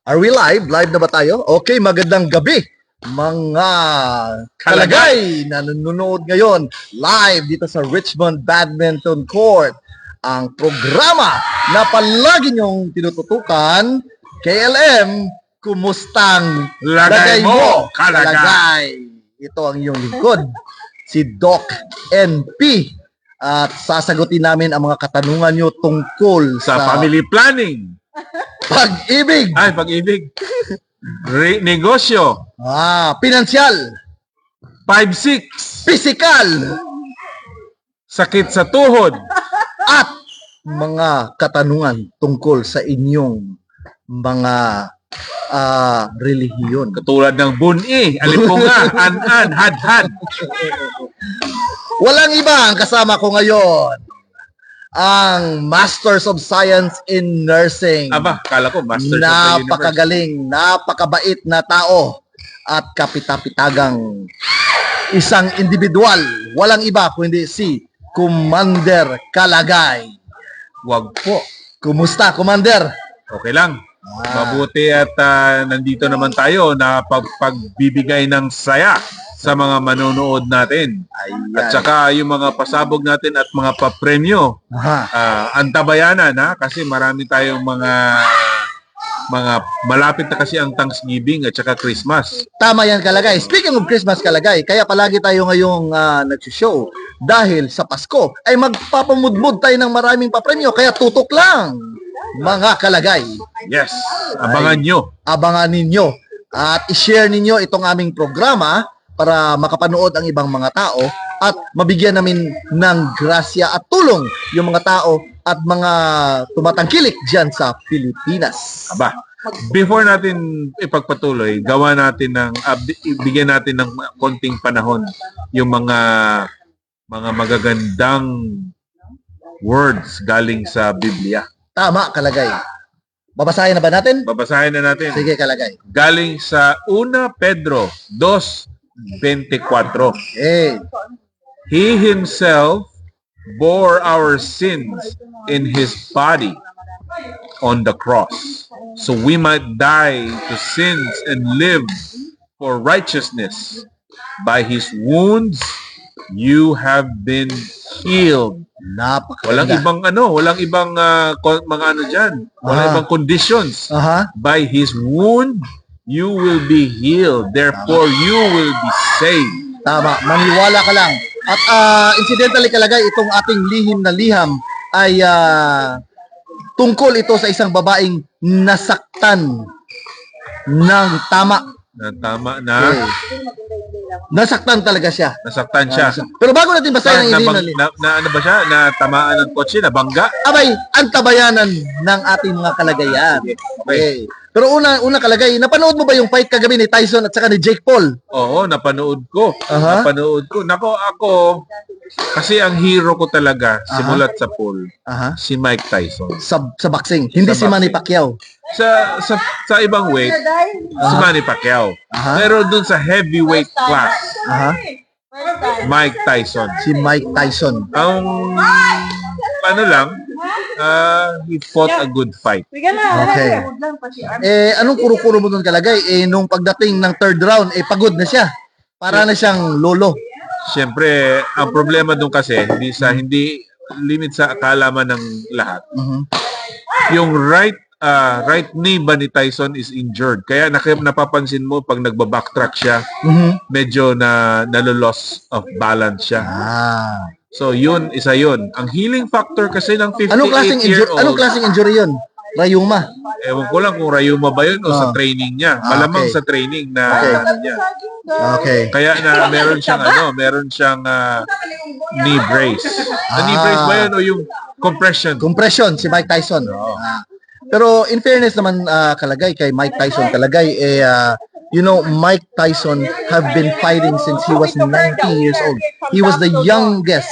Are we live? Live na ba tayo? Okay, magandang gabi. Mga kalagay na nanonood ngayon live dito sa Richmond Badminton Court. Ang programa na palagi niyong tinututukan, KLM, kumustang Lagay mo, kalagay. Ito ang iyong lingkod, si Doc NP. At sasagutin namin ang mga katanungan niyo tungkol Sa family planning. pag-ibig, Pag-ibig. Negosyo. pinansyal, 5-6. pisikal, Sakit sa tuhod. at mga katanungan tungkol sa inyong mga relihiyon. Katulad ng buni, alipunga, an-an, had-had. Walang iba ang kasama ko ngayon, ang Masters of Science in Nursing. Aba, kala ko Master of the Universe. Napakagaling, napakabait na tao at kapitapitagang isang individual. Walang iba kundi si Commander Kalagay. Wag po. Kumusta, Commander? Okay lang. Mabuti at nandito naman tayo na pagbibigay ng saya sa mga manonood natin. Ayan. At saka yung mga pasabog natin at mga papremyo. Antabayanan kasi marami tayong mga malapit na kasi ang Thanksgiving at saka Christmas. Tama yan, Kalagay. Speaking of Christmas, Kalagay, kaya palagi tayo ngayong nag-show dahil sa Pasko ay magpapamudmud tayo ng maraming papremyo. Kaya tutok lang, mga Kalagay. Yes, abangan nyo. Abangan ninyo at i-share ninyo itong aming programa para makapanood ang ibang mga tao at mabigyan namin ng grasya at tulong yung mga tao at mga tumatangkilik dyan sa Pilipinas. Aba, before natin ipagpatuloy, gawa natin ibigyan natin ng konting panahon yung mga magagandang words galing sa Biblia. Tama, Kalagay. Babasahin na ba natin? Babasahin na natin. Sige, Kalagay. Galing sa 1 Pedro 2:24. Eh, He himself bore our sins in his body on the cross, so we might die to sins and live for righteousness. By his wounds, you have been healed. napakaganda. Walang ibang mga diyan. Walang ibang conditions. Aha. By his wound, you will be healed. Therefore, you will be saved. Tama, maniwala ka lang. At incidentally, Kalagay, itong ating lihim na liham ay tungkol ito sa isang babaeng nasaktan ng tama. Tama na. Eh, nasaktan talaga siya. Nasaktan siya. Pero bago natin basahin ang lihim na liham, Ano ba siya? Natamaan ng kotse? Nabangga? abay, ang tabayanan ng ating mga kalagayan. Okay. Pero una Kalagay, napanood mo ba yung fight kagabi ni Tyson at saka ni Jake Paul? Oo, napanood ko. Aha. Nako, ako, kasi ang hero ko talaga, simulat sa pool, Aha. si Mike Tyson. Sa boxing, hindi Sa si Manny boxing. Pacquiao. Sa ibang weight, si Manny Pacquiao. Aha. Pero dun sa heavyweight class, Aha. Mike Tyson. Si Mike Tyson. Ang he fought a good fight. Okay. Anong kuro-kuro mo doon, Kalagay? Nung pagdating ng third round, pagod na siya. Para na siyang lolo. Siyempre, ang problema doon kasi, hindi limit sa akalaman ng lahat. Mhm. Yung right knee ba ni Tyson is injured. Kaya napapansin mo pag nagba-backtrack siya, Mhm. medyo nalo-loss of balance siya. So isa yun. Ang healing factor kasi ng 58-year-old, Anong klaseng injury 'yun? Rayuma. ewan ko lang kung rayuma ba yun o sa training niya. Malamang okay. sa training na Okay. niya. Okay. Kaya meron siyang knee brace. Knee brace ba yun o yung compression? Compression si Mike Tyson. Pero in fairness naman, Kalagay, kay Mike Tyson, Kalagay, Mike Tyson have been fighting since he was 19 years old. He was the youngest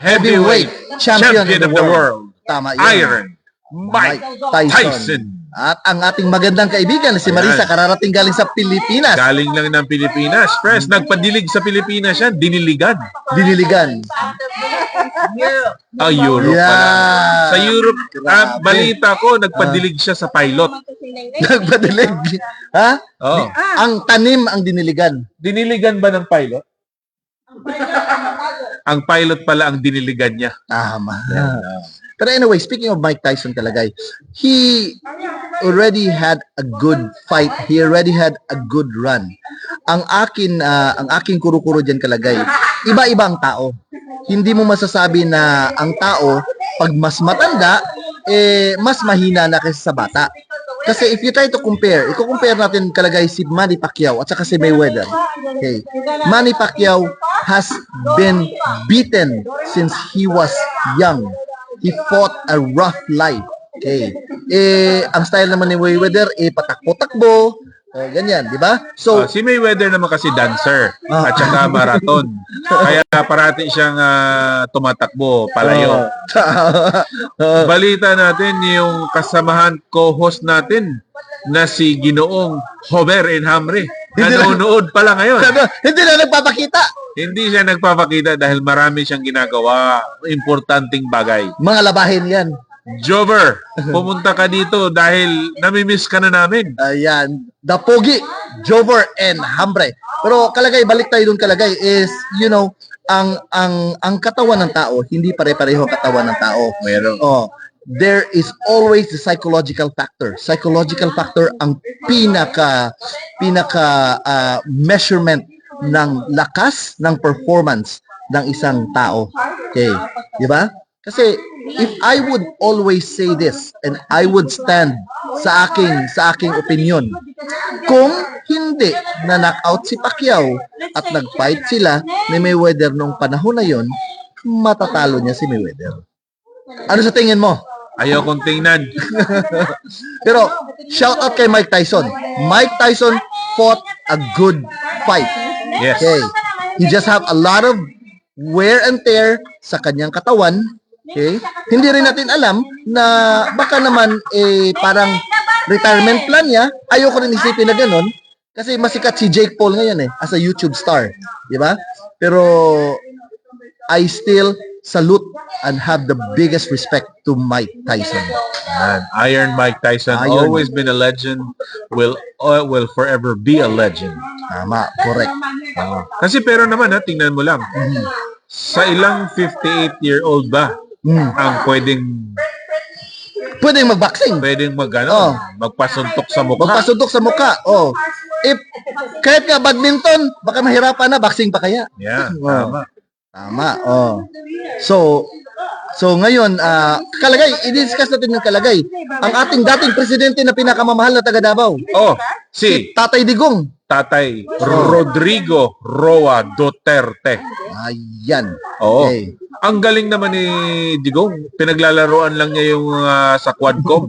Heavyweight champion of the world. Tama yun. Iron Mike Tyson. At ang ating magandang kaibigan si Marisa, kararating galing sa Pilipinas. Galing lang ng Pilipinas. Press, nagpadilig sa Pilipinas yan. Diniligan. Diniligan. Europe Yeah. pala. Sa Europe, Grabe. balita ko, nagpadilig siya sa pilot. Nagpadilig. Ha? Oh. Ang tanim ang diniligan. Diniligan ba ng pilot? Ang pilot pala ang diniligan niya. Tama. Pero anyway, speaking of Mike Tyson Kalagay, he already had a good fight. He already had a good run. Ang aking kuro-kuro diyan Kalagay, iba-iba ang tao. Hindi mo masasabi na ang tao pag mas matanda mas mahina na kaysa sa bata. Kasi if you try to compare, i-compare natin Kalagay si Manny Pacquiao at saka si Mayweather. Okay. Manny Pacquiao has been beaten since he was young. He fought a rough life. Okay. Ang style naman ni Mayweather, patakbo-takbo, ganyan, di ba? So, Si Mayweather naman kasi dancer at saka marathon. Kaya parati siyang tumatakbo palayo. Balita natin yung kasamahan co-host natin na si Ginoong Homer Enhamre. Nanonood pala ngayon. hindi na nagpapakita. Hindi siya nagpapakita dahil marami siyang ginagawa, importanteng bagay. Mga labahin yan. Jover, pumunta ka dito dahil namimiss ka na namin. Ayan. The Pogi, Jover, and Hambre. Pero Kalagay, balik tayo dun Kalagay is, ang katawan ng tao, hindi pare-pareho ang katawan ng tao. Meron. There is always the psychological factor. Psychological factor ang pinaka measurement ng lakas ng performance ng isang tao. Okay, di ba? Kasi if I would always say this and I would stand sa aking opinion, kung hindi na knockout si Pacquiao at nag-fight sila ni Mayweather nung panahon na yon, matatalo niya si Mayweather. Ano sa tingin mo? Ayaw kong tingnan. Pero shout out kay Mike Tyson. Mike Tyson fought a good fight. Yes. Okay. He just have a lot of wear and tear sa kanyang katawan. Okay? Hindi rin natin alam na baka naman parang retirement plan niya. Ayoko rin isipin na ganun kasi masikat si Jake Paul ngayon as a YouTube star, di ba? Pero I still salute and have the biggest respect to Mike Tyson. Man, Iron Mike Tyson, Iron. always been a legend, will forever be a legend. Tama, correct. Kasi pero naman tingnan mo lang. Sa ilang 58-year-old ba ang pwedeng Pwedeng magpasuntok sa mukha? magpasuntok sa mukha. If kahit nga badminton, baka mahirapan na, boxing pa kaya? Yeah, tama. Tama. So ngayon, Kalagay, i-discuss natin ng Kalagay. Ang ating dating presidente na pinakamamahal na taga Davao, Si Tatay Digong. Tatay Rodrigo Roa Duterte. Ayan. Oo. Okay. Ang galing naman ni Digong. Pinaglalaroan lang niya yung sa Quadcom.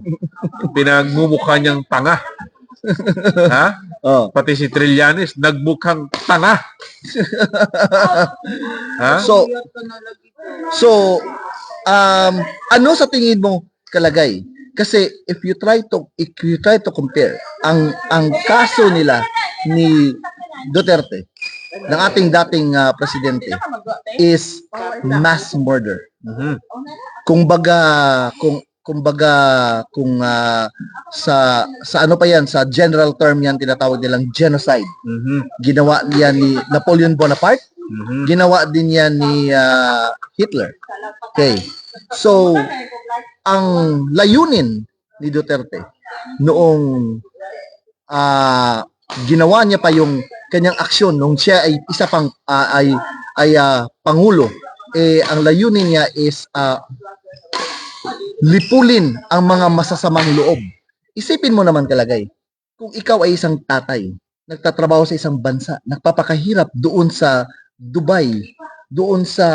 Pinagmumukha niyang tanga. Ha? Pati si Trillanes, nagmukhang tanga. Ha? So, ano sa tingin mo Kalagay? Kasi if you try to compare ang kaso nila ni Duterte ng ating dating presidente is mass murder. Kung sa ano pa yan, sa general term yan tinatawag nilang genocide. Ginawa niya ni Napoleon Bonaparte, ginawa din yan ni Hitler. Okay. So, ang layunin ni Duterte noong ginawa niya pa yung kanyang aksyon nung siya ay isa pang pangulo, ang layunin niya is lipulin ang mga masasamang loob. Isipin mo naman Kalagay, kung ikaw ay isang tatay, nagtatrabaho sa isang bansa, nagpapakahirap doon sa Dubai, doon sa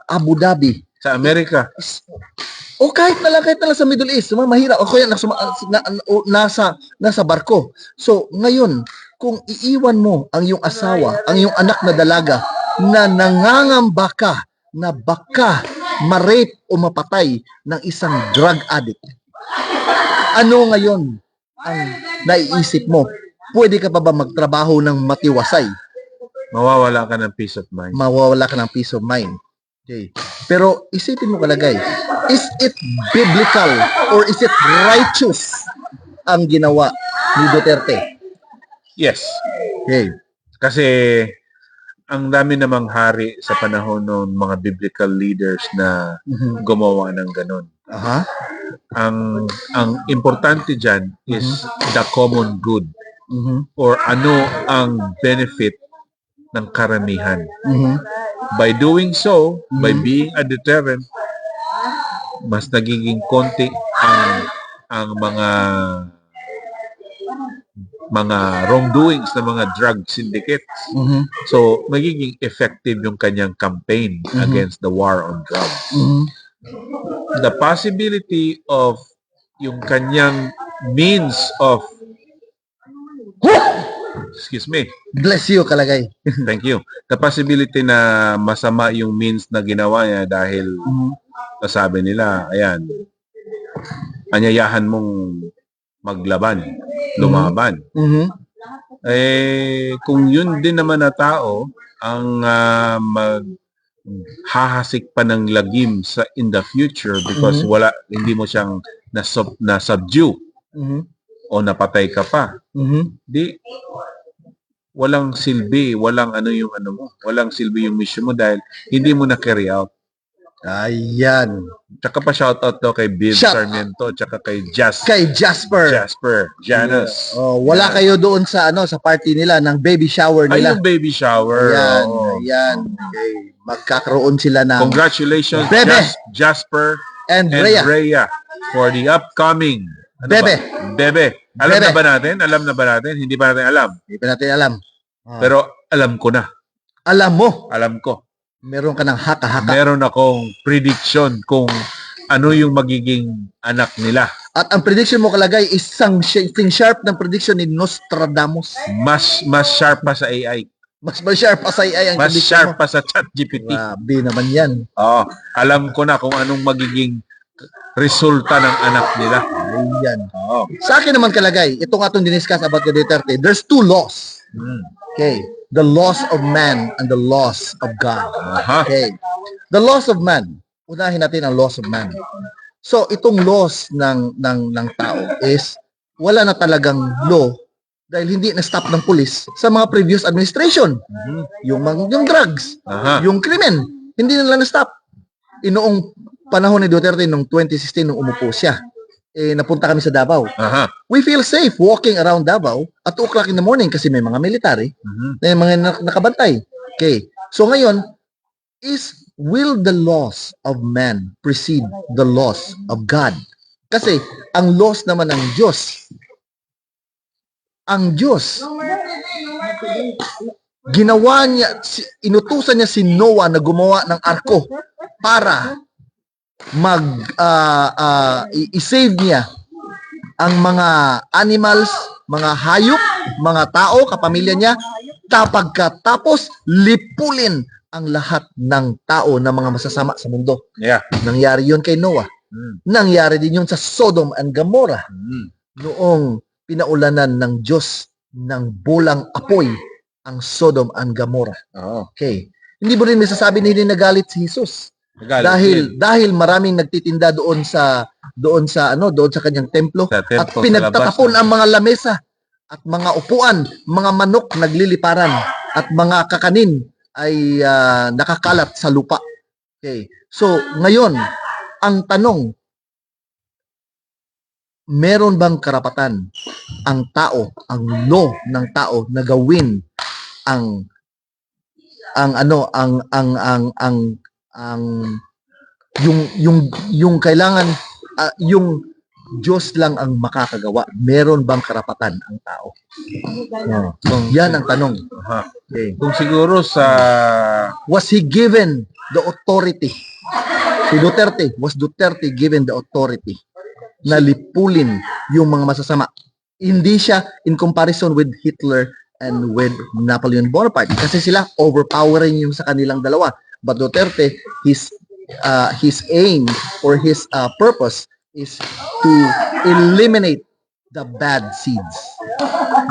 Abu Dhabi, Sa Amerika. o kahit na lang sa Middle East, mahirap, o kaya nasa barko. So, ngayon, kung iiwan mo ang iyong asawa, ang iyong anak na dalaga, na nangangamba ka na baka ma-rape o mapatay ng isang drug addict, ano ngayon ang naiisip mo? Pwede ka pa ba magtrabaho ng matiwasay? Mawawala ka ng peace of mind. Mawawala ka ng peace of mind. Okay. Pero isipin mo Kalagay, is it biblical or is it righteous ang ginawa ni Duterte. Yes. Okay. Kasi ang dami namang hari sa panahon ng mga biblical leaders na gumawa ng ganun. Aha. Ang importante dyan is the common good Mhm. or ano ang benefit ng karamihan. Mhm. By doing so, by being a deterrent, mas nagiging konti ang mga wrongdoings ng mga drug syndicates. Mhm. So, magiging effective yung kanyang campaign against the war on drugs. Mhm. The possibility of yung kanyang means of excuse me, Bless you, Kalagay. thank you. The possibility na masama yung means na ginawa niya dahil sabi nila, ayan, anyayahan mong maglaban, lumaban. Mhm. Kung yun din naman na tao ang maghahasik pa ng lagim in the future because hindi mo siyang na-subdue Mhm. o napatay ka pa, Mhm. di walang silbi, walang walang silbi yung mission mo dahil hindi mo na carry out. Ayan. Tsaka pa shoutout to kay Bill Shout- Sarmiento, tsaka kay Kay Jasper. Janus. Oh, wala kayo doon sa sa party nila ng baby shower Ay, nila. yung baby shower. Ayan, Oo. ayan. Okay. Magkakaroon sila ng Congratulations, Bebe. Jasper and and Rhea. Rhea for the upcoming Bebe. Bebe. Alam Bebe. na ba natin? Alam na ba natin? Hindi ba natin alam? Hindi pa natin alam. Pero alam ko na. alam mo, Alam ko. meron ka ng haka-haka. Meron akong prediction kung ano yung magiging anak nila. At ang prediction mo, Kalagay, isang sharp ng prediction ni Nostradamus. Mas sharp pa sa AI. Mas sharp pa sa AI ang Mas prediction sharp mo. pa sa ChatGPT. Grabe naman yan. Oo. Alam ko na kung anong magiging resulta ng anak nila. Ayan. Oo. Sa akin naman, Kalagay, ito nga itong diniscuss about the Duterte. There's two laws. Okay. The laws of man and the laws of God. Aha. Okay. The laws of man. Unahin natin ang laws of man. So, itong laws ng tao is wala na talagang law dahil hindi na-stop ng pulis sa mga previous administration. Yung drugs, Aha. yung krimen, hindi nila na-stop. Inoong panahon ni Duterte noong 2016 nung umupo siya, napunta kami sa Davao. Aha. We feel safe walking around Davao at 2 o'clock in the morning kasi may mga military na yung mga nakabantay. Okay. So ngayon, will the laws of man precede the laws of God? Kasi ang laws naman ng Diyos, ginawa niya, inutusan niya si Noah na gumawa ng arko para i-save niya ang mga animals, mga hayop, mga tao, kapamilya niya, tapos lipulin ang lahat ng tao na mga masasama sa mundo. Yeah. Nangyari yun kay Noah. Nangyari din yun sa Sodom and Gomorrah. Noong pinaulanan ng Diyos ng bulang apoy ang Sodom and Gomorrah. Oo. Okay. Hindi mo rin masasabi na hindi nagalit si Jesus. Nagalit din. Dahil maraming nagtitinda doon sa kanyang templo Sa templo, at sa pinagtatapon labas. ang mga lamesa at mga upuan, mga manok nagliliparan at mga kakanin ay nakakalat sa lupa. Okay. So, ngayon, ang tanong, meron bang karapatan ang tao, ang law ng tao na gawin yung kailangan yung Diyos lang ang makakagawa. Meron bang karapatan ang tao? Yan ang tanong. Aha. Okay. Kung siguro sa Was he given the authority? Si Duterte, was Duterte given the authority na lipulin yung mga masasama? Hindi siya in comparison with Hitler and with Napoleon Bonaparte kasi sila overpowering yung sa kanilang dalawa. But Duterte, his aim or his purpose is to eliminate the bad seeds.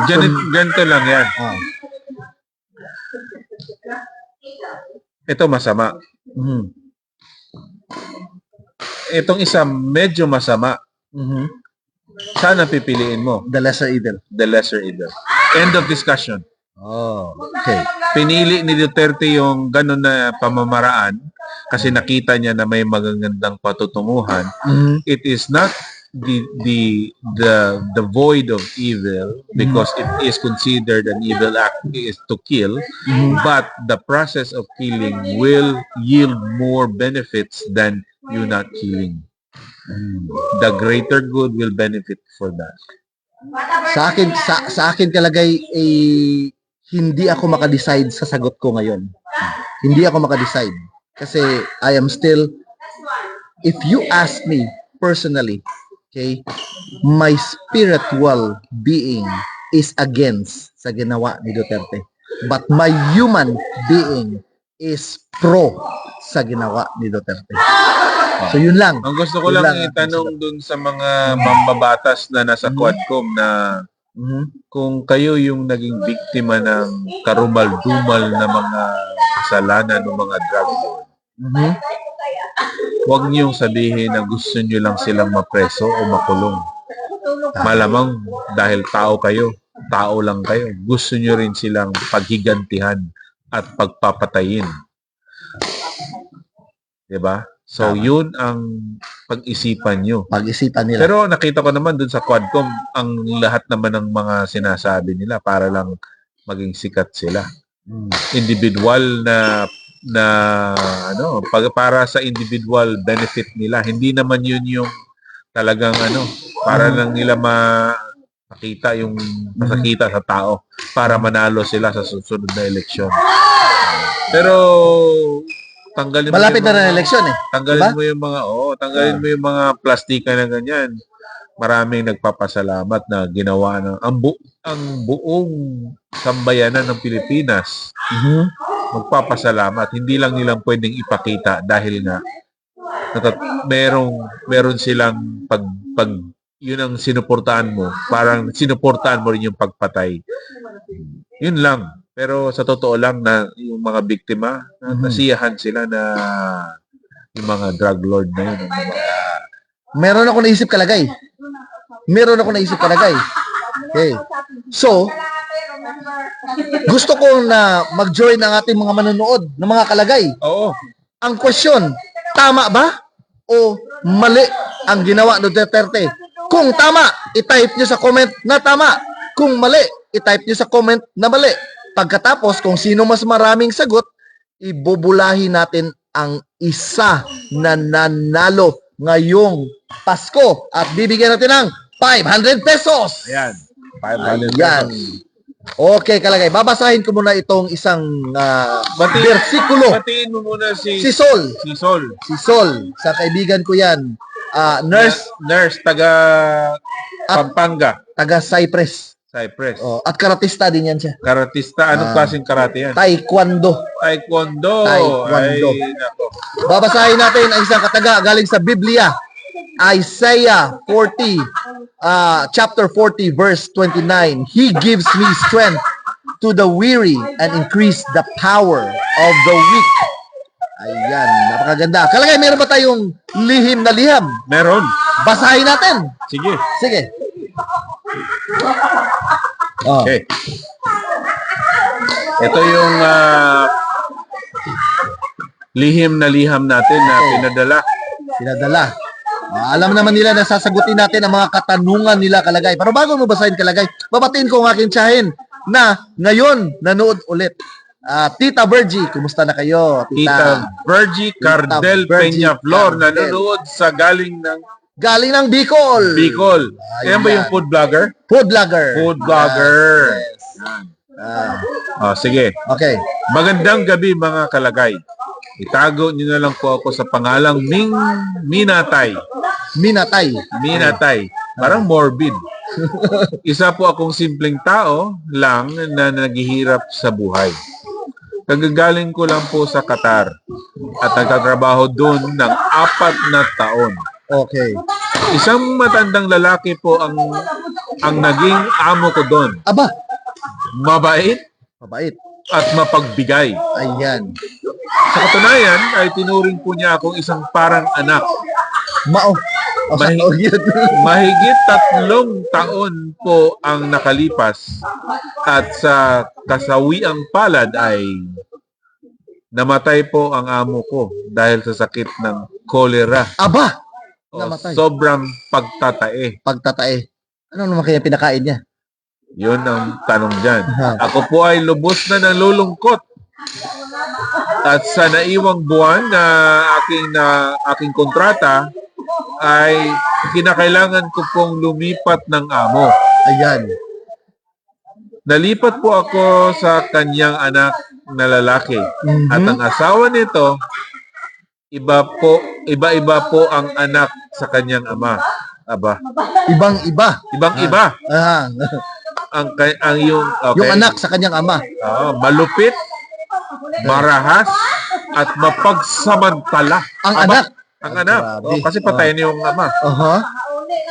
ganito lang yan. Ito masama. Mhm. Itong isa medyo masama. Mhm. Saan ang pipiliin mo? The lesser evil. The lesser evil. End of discussion. Oh, okay. Pinili ni Duterte yung ganun na pamamaraan kasi nakita niya na may magagandang patutunguhan. Mhm. It is not the void of evil because it is considered an evil act is to kill, but the process of killing will yield more benefits than you not killing. The greater good will benefit for that. Sa akin kalagay hindi ako makadecide sa sagot ko ngayon. Hindi ako makadecide kasi I am still, if you ask me personally, okay, my spiritual being is against sa ginawa ni Duterte. But my human being is pro sa ginawa ni Duterte. So yun lang. Ang gusto ko Yun lang lang. itanong dun sa mga mambabatas na nasa Quadcom na kung kayo yung naging biktima ng karumal-dumal na mga kasalanan ng mga drug lord, huwag niyong sabihin na gusto niyo lang silang mapreso o makulong. Malamang dahil tao kayo, tao lang kayo, gusto niyo rin silang paghigantihan at pagpapatayin. Diba? So, yun ang pag-isipan nyo. Pag-isipan nila. Pero nakita ko naman dun sa Quadcom, ang lahat naman ng mga sinasabi nila para lang maging sikat sila. Individual na para sa individual benefit nila. Hindi naman yun yung talagang para lang nila makita yung masakita sa tao para manalo sila sa susunod na eleksyon. Pero tanggalin Malapit na rin ang eleksyon eh. Tanggalin Diba? mo yung mga tanggalin mo yung mga plastika na ganyan. Maraming nagpapasalamat na ginawa ng ang buong sambayanan ng Pilipinas. Magpapasalamat. Hindi lang nilang pwedeng ipakita dahil nga meron silang pag yun ang sinuportahan mo. Parang sinuportahan mo rin yung pagpatay. Yun lang. Pero sa totoo lang na yung mga biktima, nasiyahan sila na yung mga drug lord na yun. Meron ako naisip kalagay. Okay. So, gusto ko na mag-join ng ating mga manonood ng mga kalagay. Oo. Ang question, tama ba o mali ang ginawa ni Duterte? Kung tama, i-type nyo sa comment na tama. Kung mali, i-type nyo sa comment na mali. Pagkatapos, kung sino mas maraming sagot, ibubulahin natin ang isa na nanalo ngayong Pasko at bibigyan natin ng 500 pesos. Ayan. 500 Ayan. Okay, kalagay. Babasahin ko muna itong isang bersikulo. Batiin mo muna Si Sol. Si Sol. Si Sol. Sa kaibigan ko yan. Nurse, Taga Pampanga. taga Cyprus. Cyprus. Oh, at karatista din yan siya. Karatista. Anong klaseng karate yan? Taekwondo. Taekwondo. Taekwondo. Ay, nako. Babasahin natin ang isang kataga galing sa Biblia. Isaiah 40, chapter 40, verse 29. He gives me strength to the weary and increase the power of the weak. Ayan, napakaganda. Kalagay, meron ba tayong lihim na liham? Meron. Basahin natin. Sige. Sige. Oh. Okay. Ito yung lihim natin na Pinadala. Alam naman nila na sasagutin natin ang mga katanungan nila, kalagay. Pero bago mo basahin, kalagay, babatiin ko ang aking tiyahin na ngayon nanood ulit. Tita Virgie, kumusta na kayo? Tita Virgie Cardel Virgie Peñaflor Cardel. nanonood sa galing ng Bicol. Bicol. Ayan ba yung food vlogger? Food vlogger. Food vlogger. Yes. Sige. Okay. Magandang gabi mga kalagay. Itago niyo na lang po ako sa pangalang Minatay. Minatay. Parang morbid. Isa po akong simpleng tao lang na naghihirap sa buhay. Kagagaling ko lang po sa Qatar at nagtatrabaho doon ng 4 na taon. Okay. Isang matandang lalaki po ang naging amo ko doon. Aba, Mabait mabait. at mapagbigay. Ayan. Sa katunayan ay tinuring po niya akong isang parang anak. Mahi- Oh, yun. Mahigit 3 taon po ang nakalipas at sa kasawiang palad ay namatay po ang amo ko dahil sa sakit ng kolera Aba! o Namatay. sobrang pagtatae. Pagtatae. Ano naman kaya pinakain niya? Yun ang tanong dyan. Aha. Ako po ay lubos na nalulungkot at sa naiwang buwan na aking kontrata ay kinakailangan ko pong lumipat ng amo. Ayan. Nalipat po ako sa kanyang anak na lalaki. Mhm. At ang asawa nito, iba-iba po ang anak sa kanyang ama. Aba, Ibang-iba. ibang-iba Ah, ang yung okay. yung anak sa kanyang ama. Malupit, marahas, at mapagsamantala. Ang Aba, anak. Ang anak. Grabe. Kasi patay na yung ama. Aha.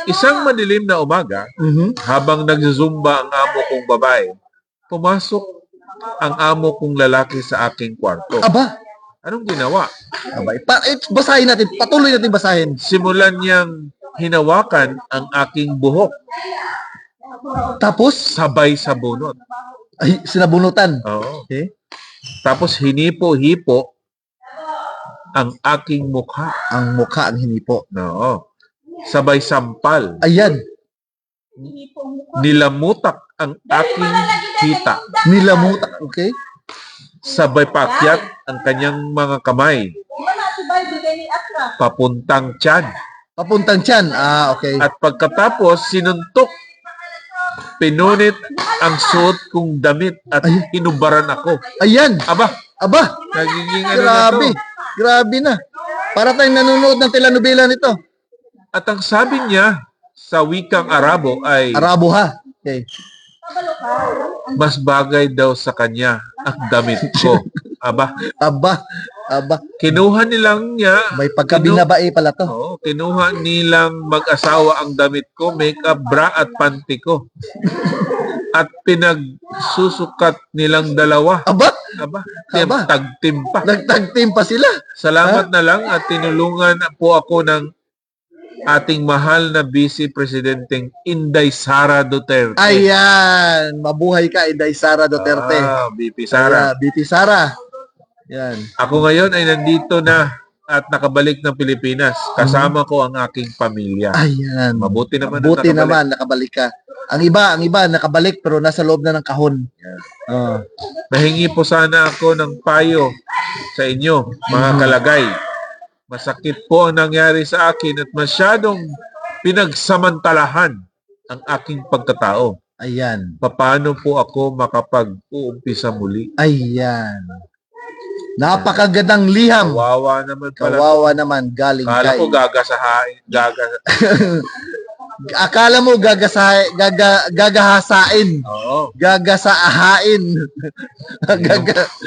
Isang madilim na umaga, Mhm. habang nagzumba ang amo kong babae, pumasok ang amo kong lalaki sa aking kwarto. Aba. Anong ginawa? Aba. Basahin natin. Patuloy natin basahin. Simulan niyang hinawakan ang aking buhok Tapos, sabay sa bunot. ay, sinabunutan. Oo. Okay. Tapos hinipo-hipo ang aking mukha. Ang mukha ang hinipo. Oo. Sabay sampal. Ayan. Nilamutak ang aking hita. Nilamutak. Okay. Sabay paakyat ang kanyang mga kamay papuntang tiyan. Papuntang tiyan. Ah, okay. At pagkatapos sinuntok, pinunit ang suot kong damit at Ay. inubaran ako. Ayan. Aba, Aba. nagiging ano na Grabe. to. Grabe na. Para tayong nanonood ng telenovela nito. At ang sabi niya sa wikang Arabo ay Arabo ha. Okay. mas bagay daw sa kanya ang damit ko. Aba, Aba. Aba. kinuha nilang niya, May pagkabinabae pala to. kinuha nilang mag-asawa ang damit ko, makeup, bra at panty ko. At pinagsusukat nilang dalawa. Aba. Aba, Aba. tag-team pa. Nagtag-team pa sila. Salamat na lang at tinulungan po ako ng ating mahal na Vice Presidenteng Inday Sara Duterte. Ayan. Mabuhay ka, Inday Sara Duterte. VP Sara. BP Sara. Yan. Ako ngayon ay nandito na at nakabalik ng Pilipinas. Kasama ko ang aking pamilya. Ayan. Mabuti naman na Mabuti nakabalik. naman, nakabalik ka. Ang iba nakabalik pero nasa loob na ng kahon. Oh. Nahingi po sana ako ng payo sa inyo, mga kalagay. Masakit po ang nangyari sa akin at masyadong pinagsamantalahan ang aking pagkatao. Ayan. Paano po ako makapag-uumpisa muli? Ayan. Napakagandang liham. Kawawa naman pala. Kawawa naman galing Kala kay. ko gagasahain. Akala mo gagahasain. Oo. Gagasahain.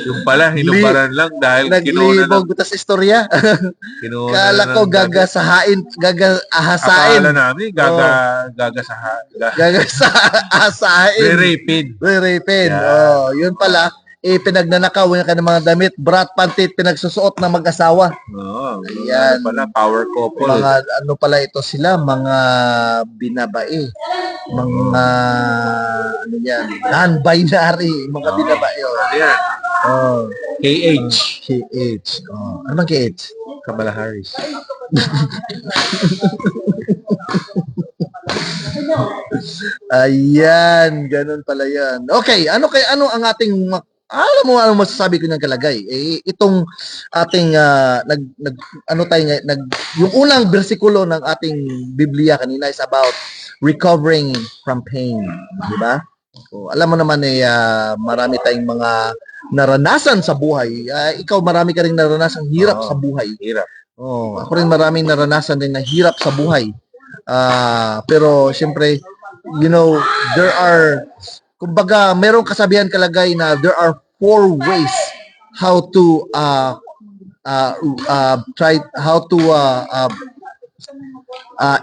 Yung pala, hinubaran lang dahil Naglibog tas istorya. kinuha Kala na ko ng- gagasahain, gagahasain. Akala namin, gagasahain. Gagasahain. Re-rapid. Re-rapin. Yeah. Oh, yun pala. Pinagnanakaw yung kanilang mga damit, brat, pantit, pinagsusuot ng mag-asawa. Oo. Ayan. Pala, power couple. Mga ano pala ito sila, mga binabae. Mga ano yan, non-binary, mga binabae. Ayan. Oh, KH. KH. Oh, ano bang KH? Kamala Harris. Ayan, ganun pala yan. Okay, ano ang ating alam mo ano masasabi ko ng kalagay? Itong ating yung unang bersikulo ng ating Biblia kanina is about recovering from pain, di ba? So, alam mo naman marami tayong mga naranasan sa buhay. Ikaw marami ka ring naranasang hirap Oo. sa buhay. Hirap. Oh, ako rin maraming naranasan din na hirap sa buhay. Pero siyempre, you know, there are, kumbaga, merong kasabihan kalagay na there are 4 ways how to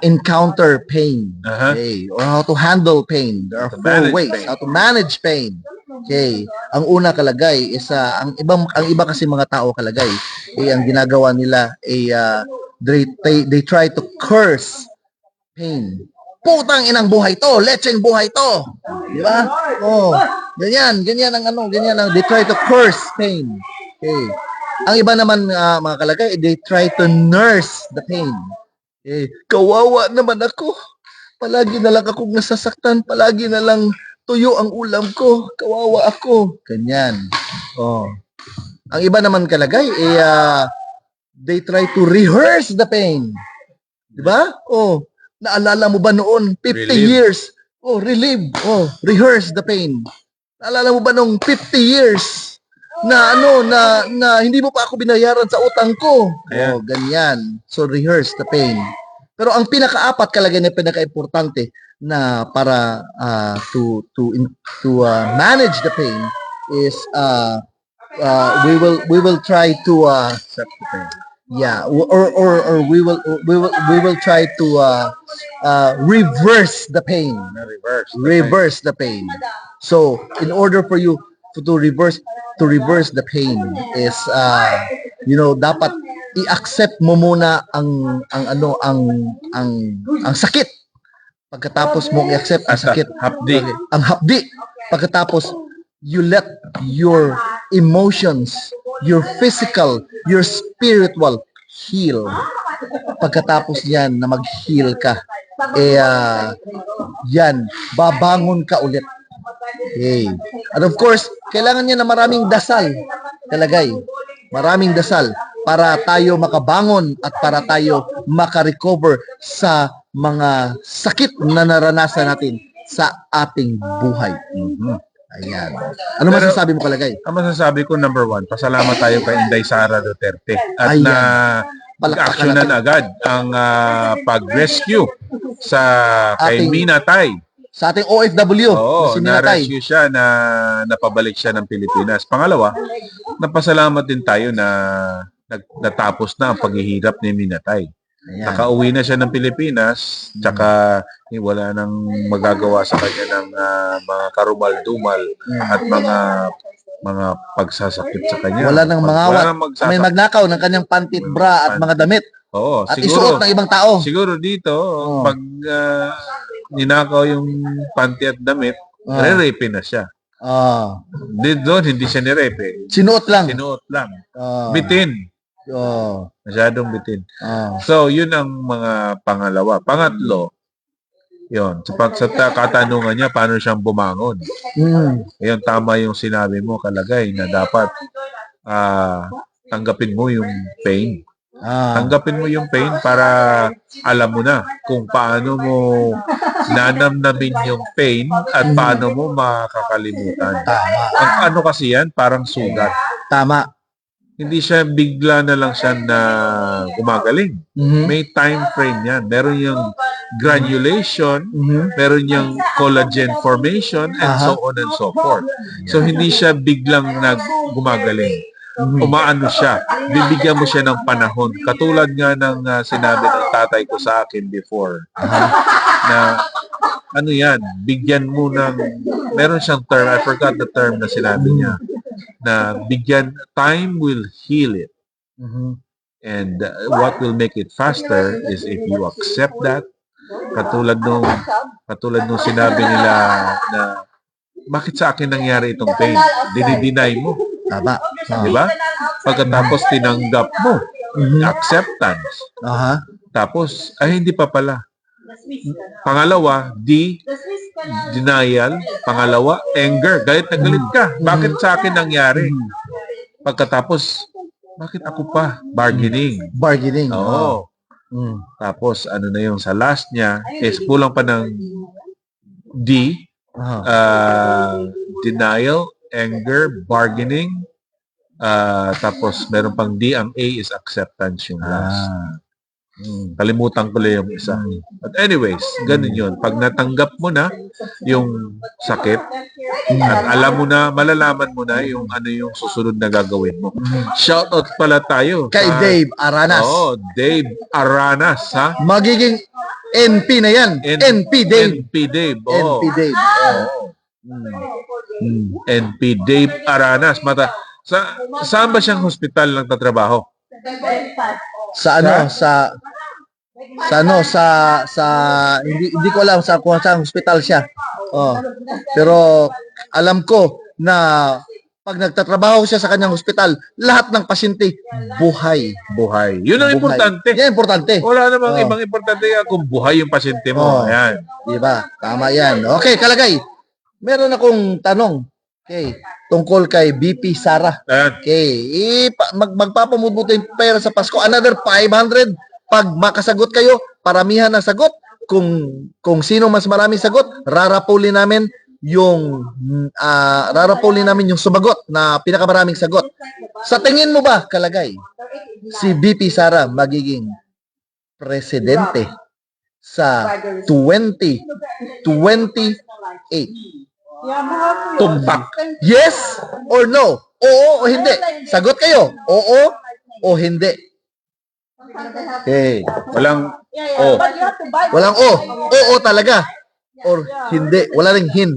encounter pain. Aha. Okay, or how to handle pain. There are To 4 manage ways pain. how to manage pain. Okay, ang una kalagay is ang iba kasi mga tao kalagay ang ginagawa nila ay they try to curse pain. Putang inang buhay to, lecheng buhay to. Di ba? Oh, ganyan ang they try to curse pain. Okay. Ang iba naman mga kalagay, they try to nurse the pain. Okay. Kawawa naman ako. Palagi na lang akong nasasaktan, palagi na lang tuyo ang ulam ko. Kawawa ako. Ganyan. Oh. Ang iba naman kalagay, they try to rehearse the pain. Di ba? Oh, naalala mo ba noon 50 Relive. years? Oh, relive. Oh, rehearse the pain. Naalala mo ba nung 50 years na na hindi mo pa ako binayaran sa utang ko? Ayan. Oh, ganyan. So rehearse the pain. Pero ang pinakaapat kalagay na pinaka-importante na para to manage the pain is we will try to Accept the pain. yeah, or we will try to reverse the pain. Reverse the pain. So, in order for you to reverse the pain is dapat i-accept mo muna ang sakit. Pagkatapos mo i-accept ang sakit, Hapdi. ang hapdi. Pagkatapos you let your emotions, your physical, your spiritual heal. Pagkatapos yan na mag-heal ka, yan, babangon ka ulit. Okay. And of course, kailangan niya na maraming dasal. Talagay. Maraming dasal para tayo makabangon at para tayo makarecover sa mga sakit na naranasan natin sa ating buhay. Ayan. Ano Pero- masasabi mo kalagay? Ang masasabi ko, number one, pasalamat tayo kay Inday Sara Duterte. At Ayan. na Palakpakan aksyonan natin. agad ang pag-rescue sa kay Ating- Mina Tay. Sa ating OFW, Oo, si Minatay. na-rescue siya na napabalik siya ng Pilipinas. Pangalawa, napasalamat din tayo na natapos na ang paghihirap ni Minatay. Ayan. Nakauwi na siya ng Pilipinas, tsaka wala nang magagawa sa kanya ng mga karumal-dumal at mga pagsasakit sa kanya. Wala nang mangawa. nang May magsasakit. magnakaw ng kanyang pantit bra at mga damit Oo, at siguro, isuot ng ibang tao. siguro dito, Oo. pag ninakaw yung panty at damit, Oo. re-rape na siya. Ah, Dito, hindi siya ni-rape. sinuot lang. Sinuot lang. Ah, Bitin. ah, Masyadong bitin. ah. So, yun ang mga pangalawa. Pangatlo, yun, sa katanungan niya, paano siyang bumangon? Ayun, tama yung sinabi mo, kalagay, na dapat tanggapin mo yung pain. Tanggapin mo yung pain para alam mo na kung paano mo nanamnamin yung pain at paano mo makakalimutan. Tama. Ang ano kasi yan, parang sugat. Tama. Hindi siya bigla na lang siya na gumagaling. Mhm. May time frame yan. Meron yung granulation, Mhm. meron yung collagen formation, and Aha. so on and so forth. So, hindi siya biglang gumagaling. Umaano siya. Bibigyan mo siya ng panahon. Katulad nga ng sinabi ng tatay ko sa akin before. Na, ano yan, bigyan mo ng, meron siyang term, I forgot the term na sinabi niya, na bigyan, time will heal it. Mhm. And what will make it faster is if you accept that. Katulad nung sinabi nila na bakit sa akin nangyari itong pain? Dinideny mo. Tama. Di ba? Pagkatapos tinanggap mo. Acceptance. Aha. Tapos, ay hindi pa pala. Pangalawa, denial. Pangalawa, anger. Galit na galit ka. Bakit sa akin nangyari? Pagkatapos, bakit ako pa? Bargaining. Bargaining. Oo. Mm. Tapos, ano na yung sa last niya is kulang pa ng D, Aha. denial, anger, bargaining, tapos meron pang D, ang A is acceptance yung last. Kalimutan ko lang yung isa. But anyways, ganun yun. Pag natanggap mo na yung sakit, at alam mo na, malalaman mo na yung ano yung susunod na gagawin mo. Shoutout pala tayo. Kay Dave Aranas. Oo, Dave Aranas, ha? Magiging NP na yan. NP Dave. NP Dave. Oo. NP Dave. NP Dave Aranas. Saan ba siyang hospital nagtatrabaho? Sa ano? Sa sa hindi ko alam sa kung saan hospital siya. Oh. Pero alam ko na pag nagtatrabaho siya sa kanyang hospital, lahat ng pasyente buhay. Buhay. Yun ang Buhay. importante. Yan importante. Wala namang Oh. ibang importante yan kung buhay yung pasyente mo. Oh. Ayan. Di ba? Tama yan. Okay, kalagay. Meron akong tanong. Okay, tungkol kay BP Sara. Ayan. Okay, magpapamudmut yung pera sa Pasko. Another 500. Pag makasagot kayo, paramihan na sagot. Kung sino mas maraming sagot, rarapulin namin yung sumagot na pinakamaraming sagot. Sa tingin mo ba, kalagay, si BP Sara magiging presidente sa 2028? Tumpak. Yes or no? Oo o hindi? Sagot kayo. Oo o hindi? Okay. Walang O. Walang o. Oo talaga. Or hindi. Wala ring hin.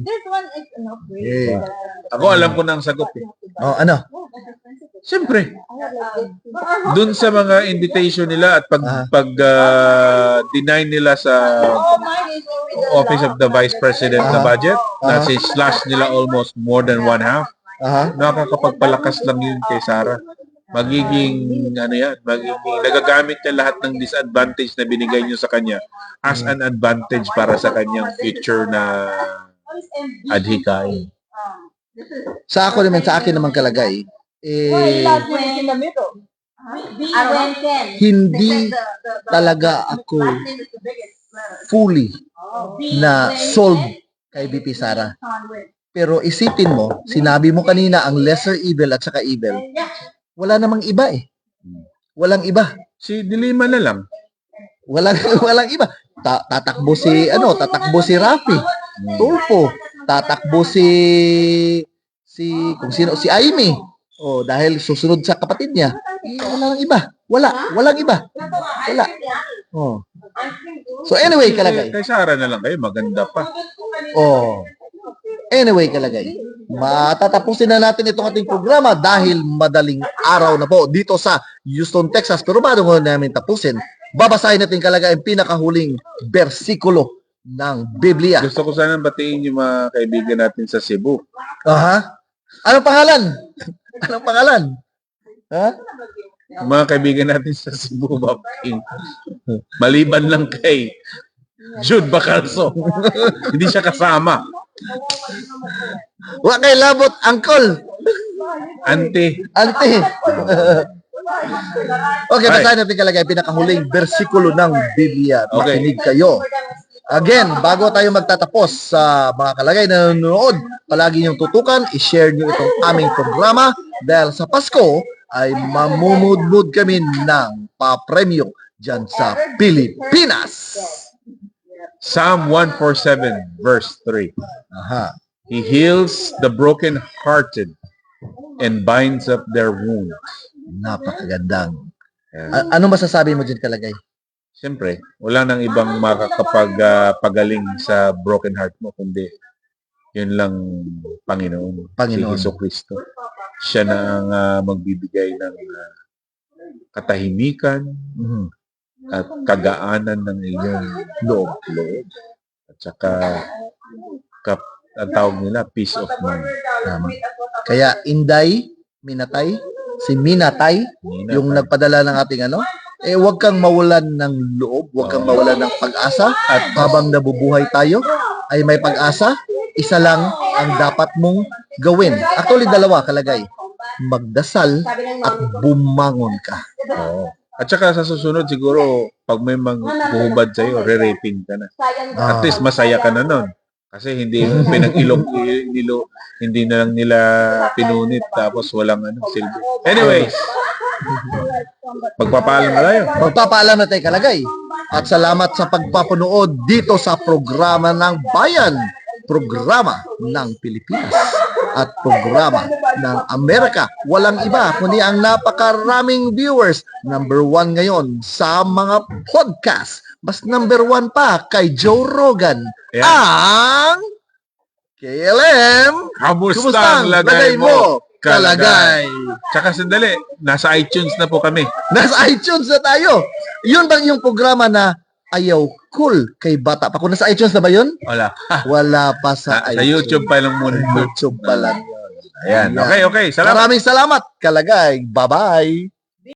Okay. Ako alam ko na ang sagot eh. Oh, ano? Siyempre. Dun sa mga invitation nila at pag deny nila sa Office of the Vice President na budget, na slash nila almost more than one half, Aha. nakakapagpalakas lang yun kay Sara. Magiging nagagamit niya lahat ng disadvantage na binigay niyo sa kanya as an advantage para sa kanyang future na adhikain. Sa akin naman kalagay, hindi talaga ako fully na sold kay BP Sara. Pero isipin mo, sinabi mo kanina ang lesser evil at saka evil. Wala namang iba eh. Walang iba. Si Dilima na lang. Walang iba. Tatakbo si Rafi, Tulfo, tatakbo si kung sino, si Aimee. Oh, dahil susunod sa kapatid niya. Walang iba. Walang iba. Wala. Oh. So anyway, kalagay. Kay Sara na lang kayo, maganda pa. Oh. Anyway, kalagay. Matatapusin na natin itong ating programa dahil madaling araw na po dito sa Houston, Texas. Pero bago namin tapusin, babasahin natin kalagay ang pinakahuling bersikulo ng Biblia. Gusto ko sana batiin yung mga kaibigan natin sa Cebu. Aha. Anong pangalan? Anong pangalan? Ha? Yung mga kaibigan natin sa Cebu, babatiin. Maliban lang kay Jude Bacalso. Hindi siya kasama. Wa kay labot, uncle. Ante. Okay, basahin natin kalagay ang pinakahuling bersikulo ng Biblia. Okay. Makinig kayo. Again, bago tayo magtatapos sa mga kalagay na nanonood, palagi niyong tutukan, i-share niyo itong aming programa dahil sa Pasko ay mamumudmud kami ng papremyo dyan sa Pilipinas. Psalm 147 verse 3. Aha. He heals the broken-hearted and binds up their wounds. Napakagandang. Ayan. Ano masasabi mo dyan kalagay? Siyempre, wala nang ibang makakapag-pagaling sa broken heart mo, kundi yun lang Panginoon. Panginoon. Si Jesucristo. Siya na ang magbibigay ng katahimikan Mhm. at kagaanan ng iyong loob. At saka, ang tawag nila, peace of mind. Tama. Kaya Inday, si Minatay, yung nagpadala ng ating huwag kang mawalan ng loob, huwag kang mawalan ng pag-asa at habang nabubuhay tayo ay may pag-asa, isa lang ang dapat mong gawin. Actually, dalawa kalagay. Magdasal at bumangon ka. Oo. At saka sa susunod siguro, pag may magbuhubad sa'yo, re-raping ka na. At least masaya ka na nun. Kasi hindi hindi na lang nila pinunit tapos walang silbi. Anyways, magpapaalam na tayo. Magpapaalam na tayo kalagay. At salamat sa pagpapunood dito sa programa ng Bayan, programa ng Pilipinas at programa ng Amerika. Walang iba kundi ang napakaraming viewers. Number 1 ngayon sa mga podcast. Mas number 1 pa kay Joe Rogan. Ayan. Ang KLM. Kamusta ang lagay mo, Kalagay. Tsaka sandali, nasa iTunes na po kami. Nasa iTunes na tayo. Yun bang yung programa na ayaw cool kay bata pa? Kung nasa iTunes na ba yun? Wala. Wala pa sa Sa iTunes. YouTube pa lang muna. YouTube pa lang yun. Ayan. Okay. Salamat. Maraming salamat, Kalagay. Bye-bye.